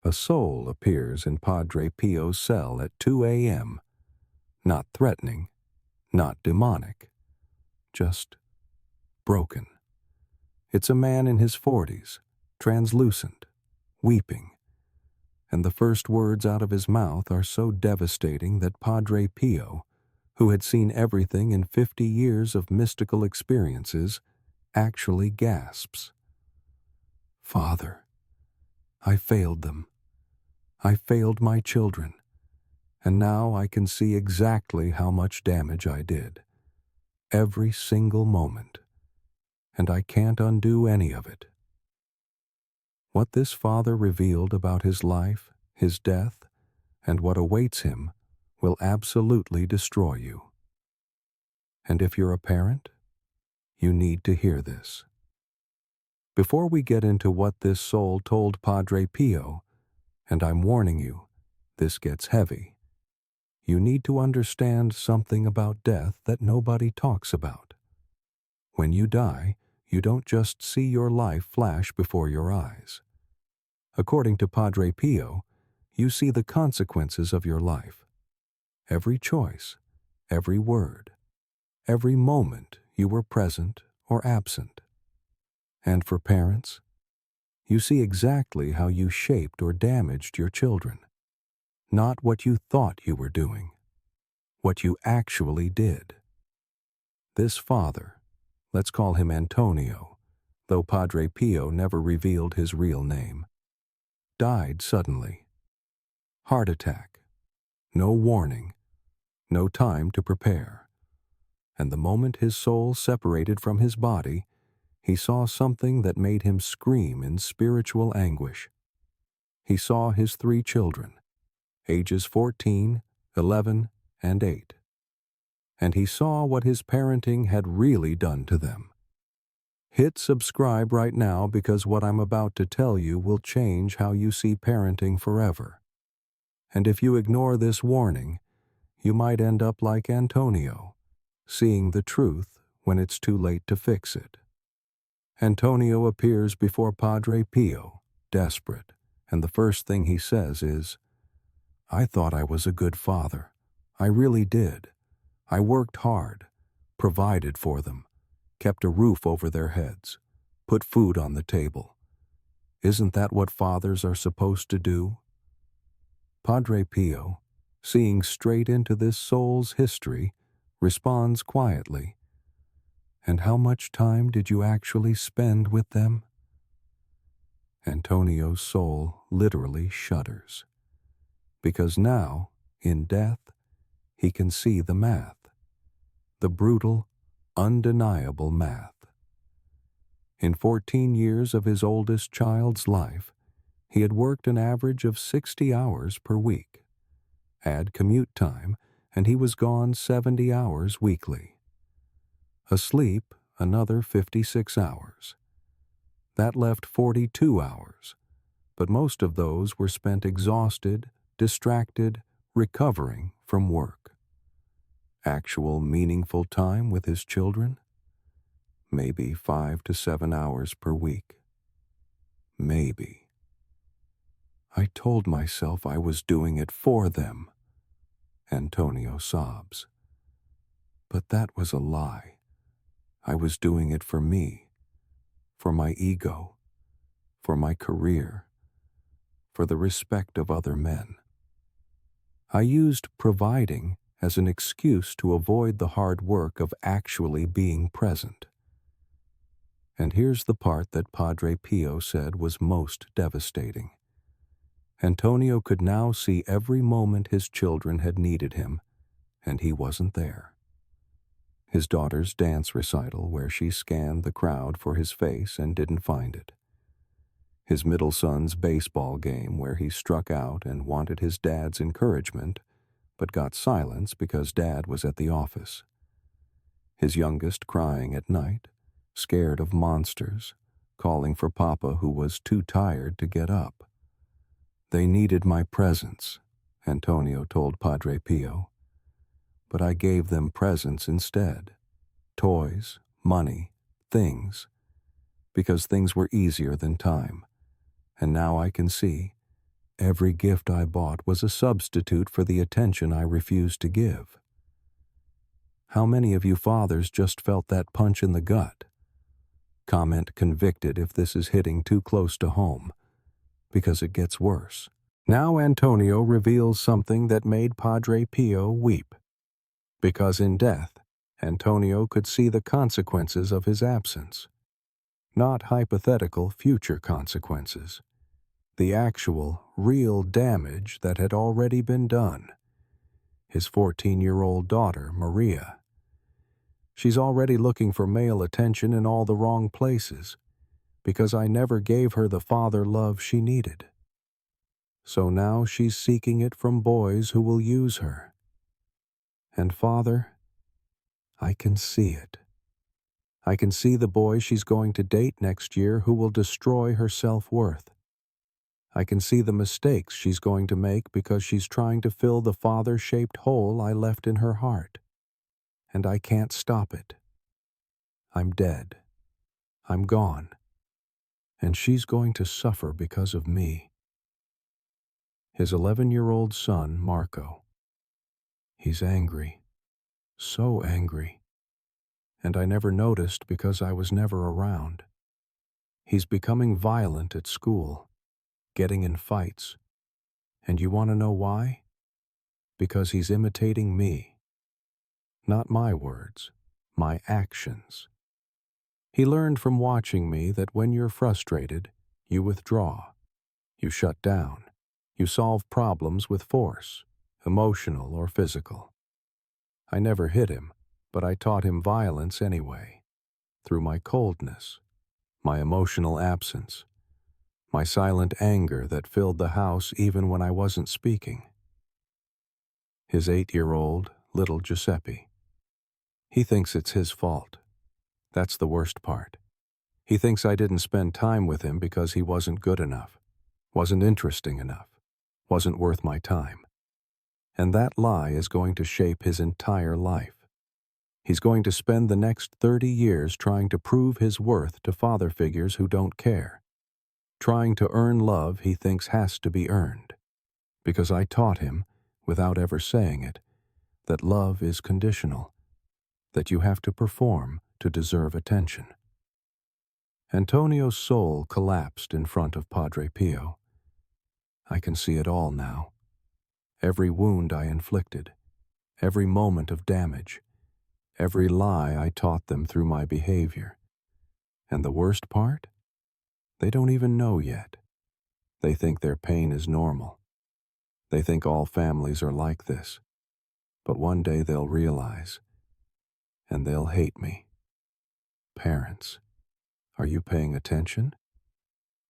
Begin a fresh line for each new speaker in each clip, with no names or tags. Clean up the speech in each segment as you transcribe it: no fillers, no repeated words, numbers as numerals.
A soul appears in Padre Pio's cell at 2 a.m., not threatening, not demonic, just broken. It's a man in his 40s, translucent, weeping, and the first words out of his mouth are so devastating that Padre Pio, who had seen everything in 50 years of mystical experiences, actually gasps. "Father, I failed them. I failed my children, and now I can see exactly how much damage I did. Every single moment, and I can't undo any of it." What this father revealed about his life, his death, and what awaits him will absolutely destroy you. And if you're a parent, you need to hear this. Before we get into what this soul told Padre Pio, and I'm warning you, this gets heavy, you need to understand something about death that nobody talks about. When you die, you don't just see your life flash before your eyes. According to Padre Pio, you see the consequences of your life. Every choice, every word, every moment you were present or absent. And for parents, you see exactly how you shaped or damaged your children. Not what you thought you were doing, what you actually did. This father, let's call him Antonio, though Padre Pio never revealed his real name, died suddenly. Heart attack. No warning. No time to prepare. And the moment his soul separated from his body, he saw something that made him scream in spiritual anguish. He saw his 3 children, ages 14, 11, and 8. And he saw what his parenting had really done to them. Hit subscribe right now because what I'm about to tell you will change how you see parenting forever. And if you ignore this warning, you might end up like Antonio, seeing the truth when it's too late to fix it. Antonio appears before Padre Pio, desperate, and the first thing he says is, "I thought I was a good father. I really did. I worked hard, provided for them, kept a roof over their heads, put food on the table. Isn't that what fathers are supposed to do?" Padre Pio, seeing straight into this soul's history, responds quietly, "And how much time did you actually spend with them?" Antonio's soul literally shudders, because now, in death, he can see the math, the brutal, undeniable math. In 14 years of his oldest child's life, he had worked an average of 60 hours per week. Add commute time, and he was gone 70 hours weekly. Asleep, another 56 hours. That left 42 hours, but most of those were spent exhausted, distracted, recovering from work. Actual meaningful time with his children? Maybe 5 to 7 hours per week. Maybe. "I told myself I was doing it for them," Antonio sobs. "But that was a lie. I was doing it for me, for my ego, for my career, for the respect of other men. I used providing as an excuse to avoid the hard work of actually being present." And here's the part that Padre Pio said was most devastating. Antonio could now see every moment his children had needed him, and he wasn't there. His daughter's dance recital where she scanned the crowd for his face and didn't find it. His middle son's baseball game where he struck out and wanted his dad's encouragement, but got silence because Dad was at the office. His youngest crying at night, scared of monsters, calling for Papa who was too tired to get up. "They needed my presence," Antonio told Padre Pio. "But I gave them presents instead. Toys, money, things. Because things were easier than time. And now I can see Every gift I bought was a substitute for the attention I refused to give. How many of you fathers just felt that punch in the gut? Comment convicted if this is hitting too close to home, because it gets worse. Now Antonio reveals something that made Padre Pio weep, because in death, Antonio could see the consequences of his absence. Not hypothetical future consequences. The actual, real damage that had already been done. His 14-year-old daughter, Maria. She's already looking for male attention in all the wrong places, because I never gave her the father love she needed. So now she's seeking it from boys who will use her. And Father, I can see it. I can see the boy she's going to date next year who will destroy her self-worth. I can see the mistakes she's going to make because she's trying to fill the father-shaped hole I left in her heart. And I can't stop it. I'm dead. I'm gone. And she's going to suffer because of me. His 11-year-old son, Marco. He's angry. So angry. And I never noticed because I was never around. He's becoming violent at school, getting in fights. And you want to know why? Because he's imitating me. Not my words, my actions. He learned from watching me that when you're frustrated, you withdraw. You shut down. You solve problems with force, emotional or physical. I never hit him, but I taught him violence anyway, through my coldness, my emotional absence, my silent anger that filled the house even when I wasn't speaking. His 8-year-old, little Giuseppe. He thinks it's his fault. That's the worst part. He thinks I didn't spend time with him because he wasn't good enough, wasn't interesting enough, wasn't worth my time. And that lie is going to shape his entire life. He's going to spend the next 30 years trying to prove his worth to father figures who don't care, trying to earn love he thinks has to be earned. Because I taught him, without ever saying it, that love is conditional, that you have to perform to deserve attention. Antonio's soul collapsed in front of Padre Pio. I can see it all now. Every wound I inflicted, every moment of damage, every lie I taught them through my behavior. And the worst part? They don't even know yet. They think their pain is normal. They think all families are like this. But one day they'll realize, and they'll hate me. Parents, are you paying attention?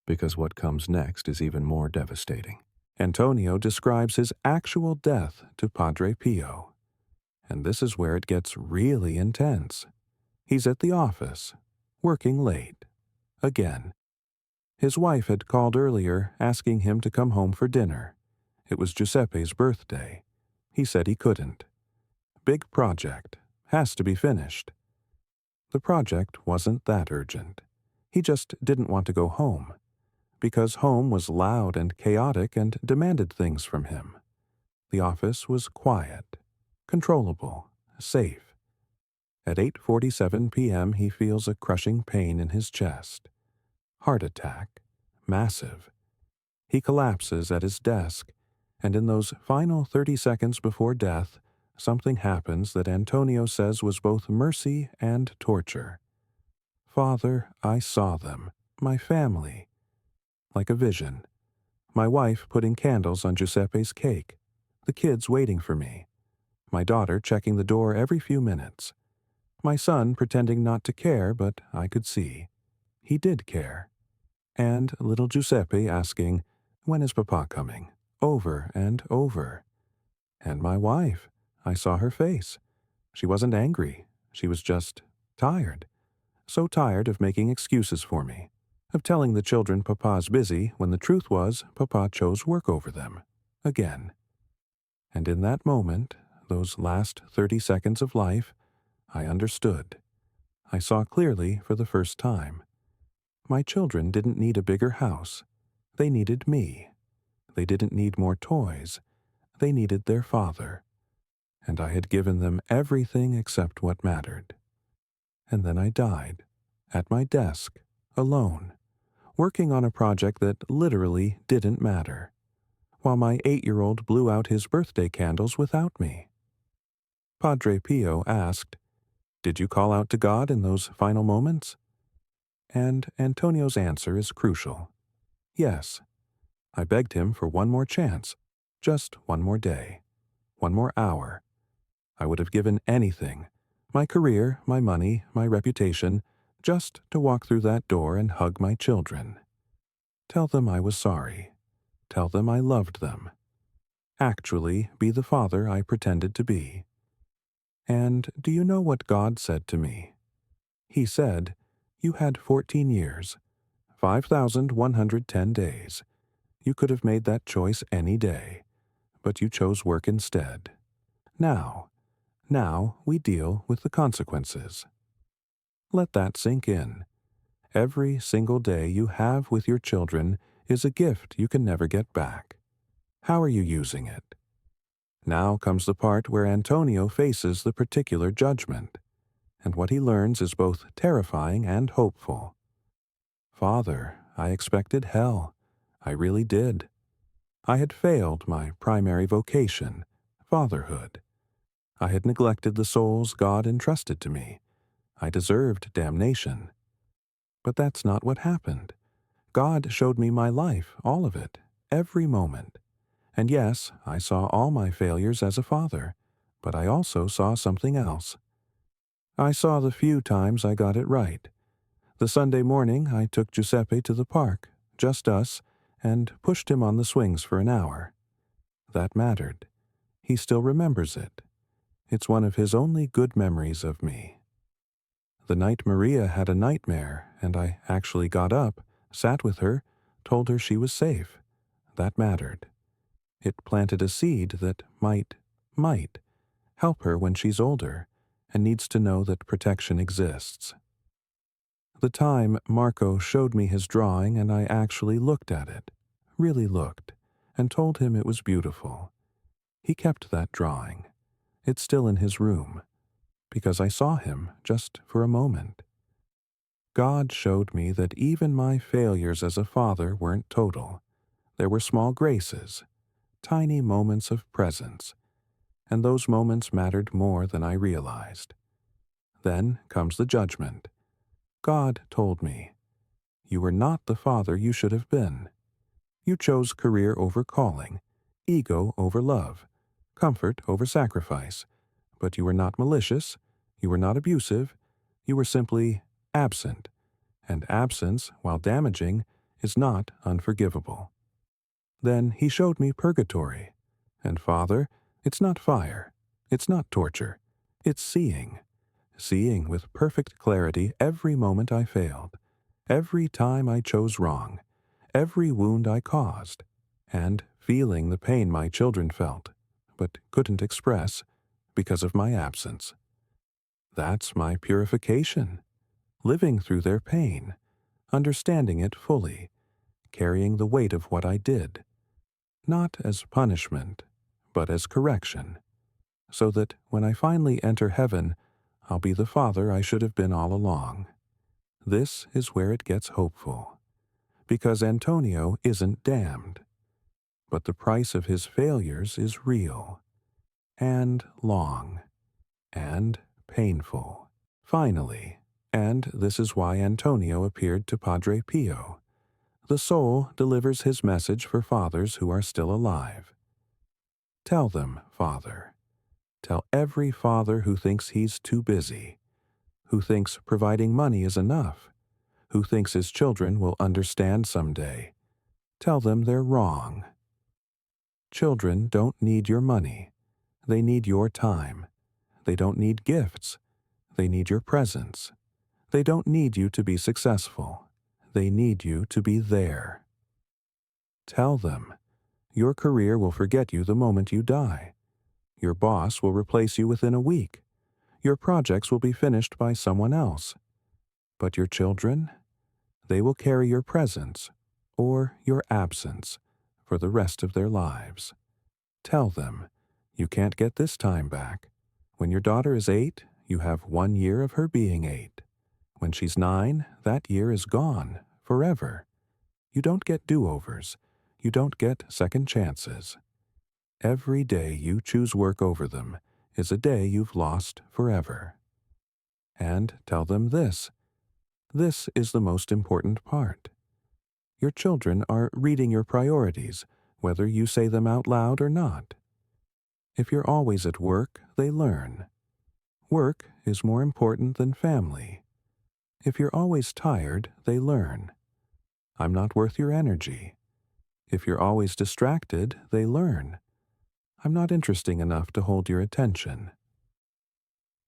Because what comes next is even more devastating. Antonio describes his actual death to Padre Pio. And this is where it gets really intense. He's at the office, working late. Again. His wife had called earlier asking him to come home for dinner. It was Giuseppe's birthday. He said he couldn't. Big project. Has to be finished. The project wasn't that urgent. He just didn't want to go home, because home was loud and chaotic and demanded things from him. The office was quiet, controllable, safe. At 8:47 p.m. he feels a crushing pain in his chest. Heart attack, massive. He collapses at his desk, and in those final 30 seconds before death, something happens that Antonio says was both mercy and torture. Father, I saw them, my family. Like a vision. My wife putting candles on Giuseppe's cake. The kids waiting for me. My daughter checking the door every few minutes. My son pretending not to care, but I could see. He did care. And little Giuseppe asking, when is Papa coming? Over and over. And my wife. I saw her face. She wasn't angry. She was just tired. So tired of making excuses for me. Of telling the children Papa's busy when the truth was Papa chose work over them. Again. And in that moment, those last 30 seconds of life, I understood. I saw clearly for the first time. My children didn't need a bigger house. They needed me. They didn't need more toys. They needed their father. And I had given them everything except what mattered. And then I died, at my desk, alone, working on a project that literally didn't matter, while my 8-year-old blew out his birthday candles without me. Padre Pio asked, "Did you call out to God in those final moments?" And Antonio's answer is crucial. Yes. I begged him for one more chance, just one more day, one more hour. I would have given anything, my career, my money, my reputation, just to walk through that door and hug my children. Tell them I was sorry. Tell them I loved them. Actually, be the father I pretended to be. And do you know what God said to me? He said, "You had 14 years, 5,110 days. You could have made that choice any day, but you chose work instead. Now we deal with the consequences." Let that sink in. Every single day you have with your children is a gift you can never get back. How are you using it? Now comes the part where Antonio faces the particular judgment, and what he learns is both terrifying and hopeful. "Father, I expected hell. I really did. I had failed my primary vocation, fatherhood. I had neglected the souls God entrusted to me. I deserved damnation. But that's not what happened. God showed me my life, all of it, every moment. And yes, I saw all my failures as a father, but I also saw something else. I saw the few times I got it right. The Sunday morning I took Giuseppe to the park, just us, and pushed him on the swings for an hour. That mattered. He still remembers it. It's one of his only good memories of me. The night Maria had a nightmare, and I actually got up, sat with her, told her she was safe. That mattered. It planted a seed that might help her when she's older and needs to know that protection exists. The time Marco showed me his drawing and I actually looked at it, really looked, and told him it was beautiful. He kept that drawing. It's still in his room, because I saw him just for a moment. God showed me that even my failures as a father weren't total. There were small graces, tiny moments of presence, and those moments mattered more than I realized. Then comes the judgment. God told me, "You were not the father you should have been. You chose career over calling, ego over love, comfort over sacrifice, but you were not malicious, you were not abusive, you were simply absent, and absence, while damaging, is not unforgivable." Then he showed me purgatory. And Father, it's not fire, it's not torture, it's seeing with perfect clarity every moment I failed, every time I chose wrong, every wound I caused, and feeling the pain my children felt, but couldn't express because of my absence. That's my purification, living through their pain, understanding it fully, carrying the weight of what I did, not as punishment, but as correction, so that when I finally enter heaven, I'll be the father I should have been all along. This is where it gets hopeful, because Antonio isn't damned, but the price of his failures is real, and long, and painful. Finally, and this is why Antonio appeared to Padre Pio, the soul delivers his message for fathers who are still alive. Tell them, Father. Tell every father who thinks he's too busy, who thinks providing money is enough, who thinks his children will understand someday. Tell them they're wrong. Children don't need your money. They need your time. They don't need gifts. They need your presence. They don't need you to be successful. They need you to be there. Tell them. Your career will forget you the moment you die. Your boss will replace you within a week. Your projects will be finished by someone else. But your children? They will carry your presence, or your absence, for the rest of their lives. Tell them, you can't get this time back. When your daughter is 8, you have 1 year of her being 8. When she's 9, that year is gone, forever. You don't get do-overs. You don't get second chances. Every day you choose work over them is a day you've lost forever. And tell them this. This is the most important part. Your children are reading your priorities, whether you say them out loud or not. If you're always at work, they learn. Work is more important than family. If you're always tired, they learn. I'm not worth your energy. If you're always distracted, they learn. I'm not interesting enough to hold your attention.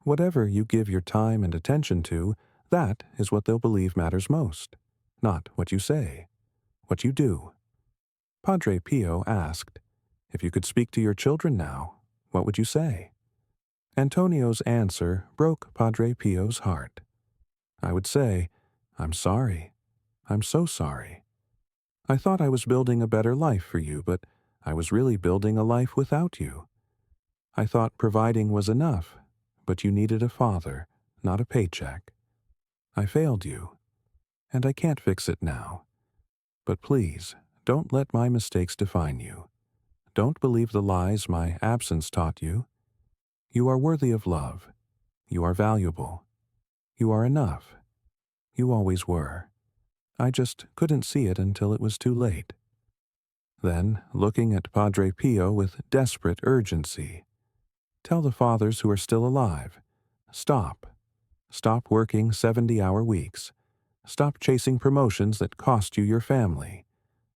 Whatever you give your time and attention to, that is what they'll believe matters most, not what you say, what you do. Padre Pio asked, if you could speak to your children now, what would you say? Antonio's answer broke Padre Pio's heart. I would say, I'm sorry. I'm so sorry. I thought I was building a better life for you, but I was really building a life without you. I thought providing was enough, but you needed a father, not a paycheck. I failed you, and I can't fix it now. But please, don't let my mistakes define you. Don't believe the lies my absence taught you. You are worthy of love. You are valuable. You are enough. You always were. I just couldn't see it until it was too late. Then, looking at Padre Pio with desperate urgency, tell the fathers who are still alive, stop. Stop working 70-hour weeks. Stop chasing promotions that cost you your family.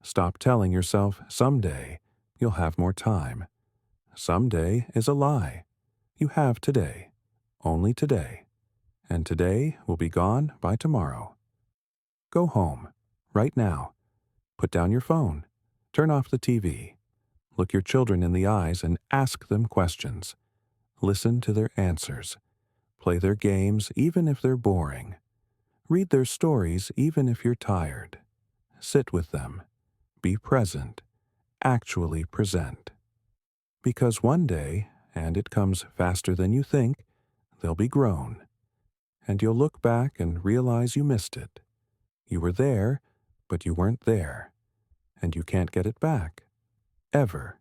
Stop telling yourself someday you'll have more time. Someday is a lie. You have today, only today, and today will be gone by tomorrow. Go home, right now. Put down your phone. Turn off the TV. Look your children in the eyes and ask them questions. Listen to their answers. Play their games even if they're boring. Read their stories even if you're tired. Sit with them. Be present. Actually present. Because one day, and it comes faster than you think, they'll be grown. And you'll look back and realize you missed it. You were there, but you weren't there. And you can't get it back. Ever.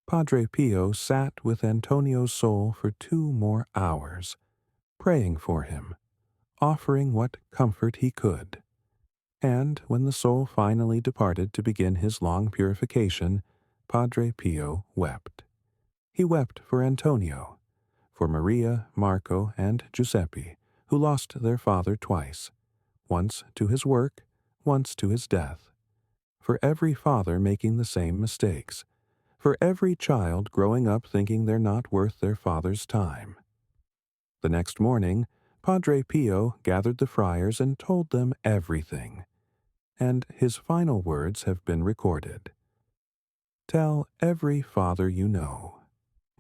Padre Pio sat with Antonio's soul for 2 more hours, praying for him, offering what comfort he could. And when the soul finally departed to begin his long purification, Padre Pio wept. He wept for Antonio, for Maria, Marco, and Giuseppe, who lost their father twice, once to his work, once to his death, for every father making the same mistakes, for every child growing up thinking they're not worth their father's time. The next morning, Padre Pio gathered the friars and told them everything, and his final words have been recorded. Tell every father you know.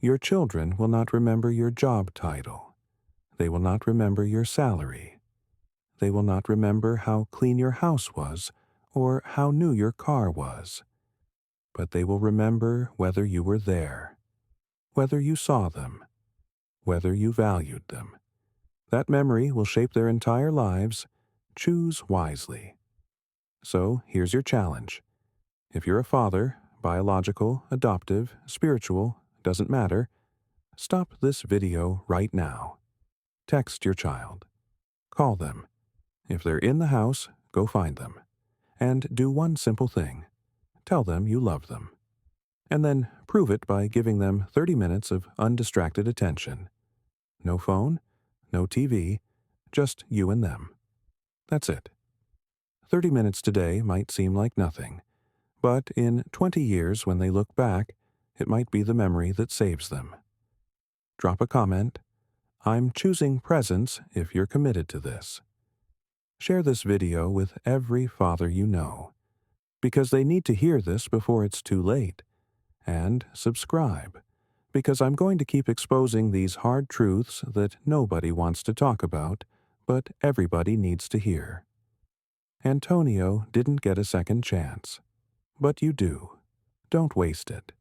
Your children will not remember your job title. They will not remember your salary. They will not remember how clean your house was or how new your car was. But they will remember whether you were there, whether you saw them, whether you valued them. That memory will shape their entire lives. Choose wisely. So here's your challenge. If you're a father, biological, adoptive, spiritual, doesn't matter, stop this video right now. Text your child. Call them. If they're in the house, go find them. And do one simple thing. Tell them you love them. And then prove it by giving them 30 minutes of undistracted attention. No phone, no TV, just you and them. That's it. 30 minutes today might seem like nothing, but in 20 years when they look back, it might be the memory that saves them. Drop a comment. I'm choosing presence if you're committed to this. Share this video with every father you know, because they need to hear this before it's too late. And subscribe, because I'm going to keep exposing these hard truths that nobody wants to talk about, but everybody needs to hear. Antonio didn't get a second chance. But you do. Don't waste it.